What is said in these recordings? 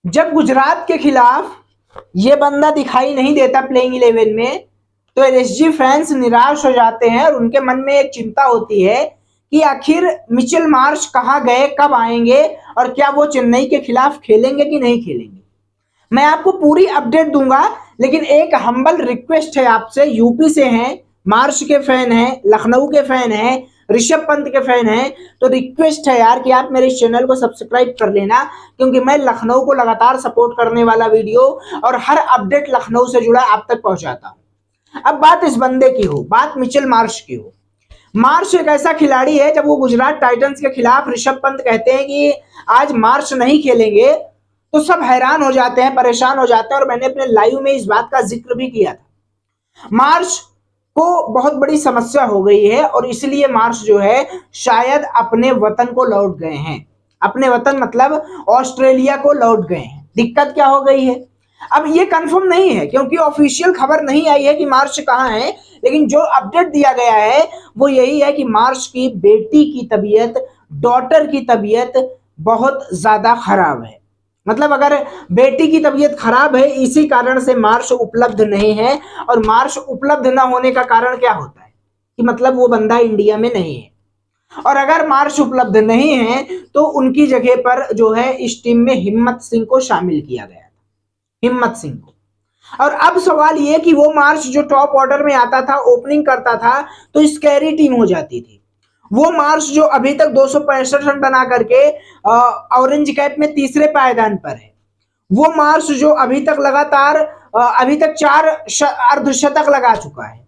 जब गुजरात के खिलाफ ये बंदा दिखाई नहीं देता प्लेइंग 11 में, तो एलएसजी फैंस निराश हो जाते हैं और उनके मन में एक चिंता होती है कि आखिर मिचेल मार्श कहाँ गए, कब आएंगे और क्या वो चेन्नई के खिलाफ खेलेंगे कि नहीं खेलेंगे। मैं आपको पूरी अपडेट दूंगा, लेकिन एक हम्बल रिक्वेस्ट है आपसे। यूपी से हैं, मार्श के फैन हैं, लखनऊ के फैन हैं, ऋषभ पंत के फैन हैं, तो रिक्वेस्ट है यार कि आप मेरे इस चैनल को सब्सक्राइब कर लेना, क्योंकि मैं लखनऊ को लगातार सपोर्ट करने वाला वीडियो और हर अपडेट लखनऊ से जुड़ा आप तक पहुंचाता हूं। अब बात इस बंदे की हो, बात मिचेल मार्श की हो। मार्श एक ऐसा खिलाड़ी है, जब वो गुजरात टाइटंस के खिलाफ ऋषभ पंत कहते हैं कि आज मार्श नहीं खेलेंगे, तो सब हैरान हो जाते हैं, परेशान हो जाते हैं। और मैंने अपने लाइव में इस बात का जिक्र भी किया था। मार्श को बहुत बड़ी समस्या हो गई है और इसलिए मार्श जो है शायद अपने वतन को लौट गए हैं। अपने वतन मतलब ऑस्ट्रेलिया को लौट गए हैं। दिक्कत क्या हो गई है, अब ये कंफर्म नहीं है क्योंकि ऑफिशियल खबर नहीं आई है कि मार्श कहाँ है, लेकिन जो अपडेट दिया गया है वो यही है कि मार्श की बेटी की तबीयत, डॉटर की तबीयत बहुत ज्यादा खराब है। मतलब अगर बेटी की तबीयत खराब है, इसी कारण से मार्श उपलब्ध नहीं है। और मार्श उपलब्ध ना होने का कारण क्या होता है कि मतलब वो बंदा इंडिया में नहीं है। और अगर मार्श उपलब्ध नहीं है तो उनकी जगह पर जो है इस टीम में हिम्मत सिंह को शामिल किया गया था, हिम्मत सिंह को। और अब सवाल ये कि वो मार्श जो टॉप ऑर्डर में आता था, ओपनिंग करता था, तो स्कैरी टीम हो जाती थी। वो मार्श जो अभी तक 265 रन बना करके ऑरेंज कैप में तीसरे पायदान पर है, वो मार्श जो अभी तक लगातार अभी तक 4 अर्धशतक लगा चुका है,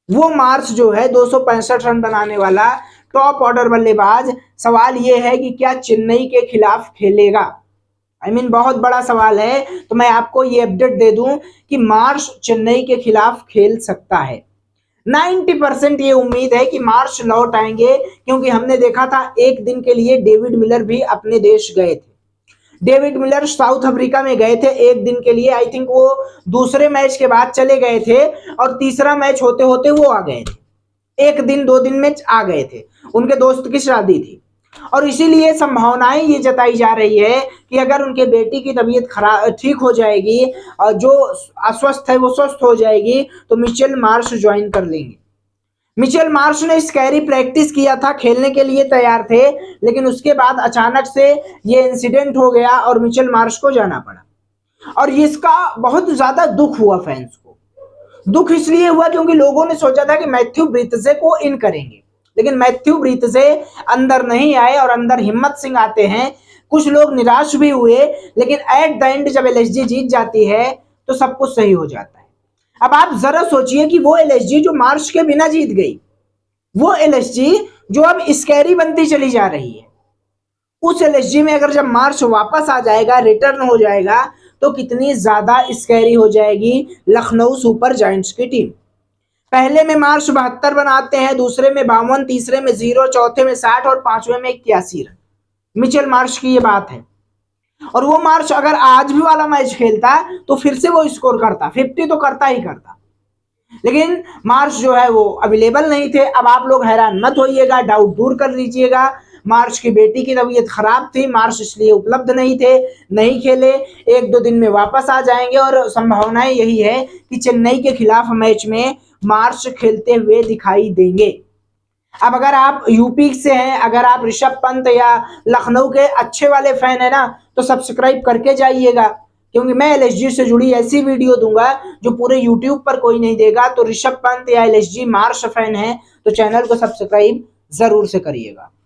वो मार्श जो है 265 रन बनाने वाला टॉप ऑर्डर बल्लेबाज, सवाल ये है कि क्या चेन्नई के खिलाफ खेलेगा। बहुत बड़ा सवाल है। तो मैं आपको ये अपडेट दे दूं कि मार्श चेन्नई के खिलाफ खेल सकता है। 90% ये उम्मीद है कि मार्श लौट आएंगे, क्योंकि हमने देखा था एक दिन के लिए डेविड मिलर भी अपने देश गए थे। डेविड मिलर साउथ अफ्रीका में गए थे एक दिन के लिए। आई थिंक वो दूसरे मैच के बाद चले गए थे और तीसरा मैच होते होते वो आ गए थे। एक दिन 2 दिन में आ गए थे, उनके दोस्त की शादी थी। और इसीलिए संभावनाएं ये जताई जा रही है कि अगर उनके बेटी की तबीयत खराब ठीक हो जाएगी और जो अस्वस्थ है वो स्वस्थ हो जाएगी, तो मिचेल मार्श ज्वाइन कर लेंगे। मिचेल मार्श ने स्कैरी प्रैक्टिस किया था, खेलने के लिए तैयार थे, लेकिन उसके बाद अचानक से ये इंसिडेंट हो गया और मिचेल मार्श को जाना पड़ा। और इसका बहुत ज्यादा दुख हुआ फैंस को। दुख इसलिए हुआ क्योंकि लोगों ने सोचा था कि मैथ्यू ब्रितजे को इन करेंगे, लेकिन मैथ्यू ब्रितजे अंदर नहीं आए और अंदर हिम्मत सिंह आते हैं। कुछ लोग निराश भी हुए, लेकिन एट द एंड जब एलएसजी जीत जाती है तो सब कुछ सही हो जाता है। अब आप जरा सोचिए कि वो एलएसजी जो मार्श के बिना जीत गई, वो एलएसजी जो अब स्कैरी बनती चली जा रही है, उस एलएसजी में अगर जब मार्श वापस आ जाएगा, रिटर्न हो जाएगा, तो कितनी ज्यादा स्कैरी हो जाएगी लखनऊ सुपर जायंट्स की टीम। पहले में मार्श 72 बनाते हैं, दूसरे में 52, तीसरे में 0, चौथे में 60 और पांचवें में 81 रन। मिचेल मार्श की ये बात है। और वो मार्श अगर आज भी वाला मैच खेलता तो फिर से वो स्कोर करता, 50 तो करता ही करता। लेकिन मार्श जो है वो अवेलेबल नहीं थे। अब आप लोग हैरान मत होइएगा, डाउट दूर कर लीजिएगा। मार्श की बेटी की तबीयत खराब थी, मार्श इसलिए उपलब्ध नहीं थे, नहीं खेले। 1-2 दिन में वापस आ जाएंगे और संभावनाएं यही है कि चेन्नई के खिलाफ मैच में मार्श खेलते हुए दिखाई देंगे। अब अगर आप यूपी से हैं, अगर आप ऋषभ पंत या लखनऊ के अच्छे वाले फैन है ना, तो सब्सक्राइब करके जाइएगा, क्योंकि मैं एलएसजी से जुड़ी ऐसी वीडियो दूंगा जो पूरे यूट्यूब पर कोई नहीं देगा। तो ऋषभ पंत या एलएसजी मार्श फैन है तो चैनल को सब्सक्राइब जरूर से करिएगा।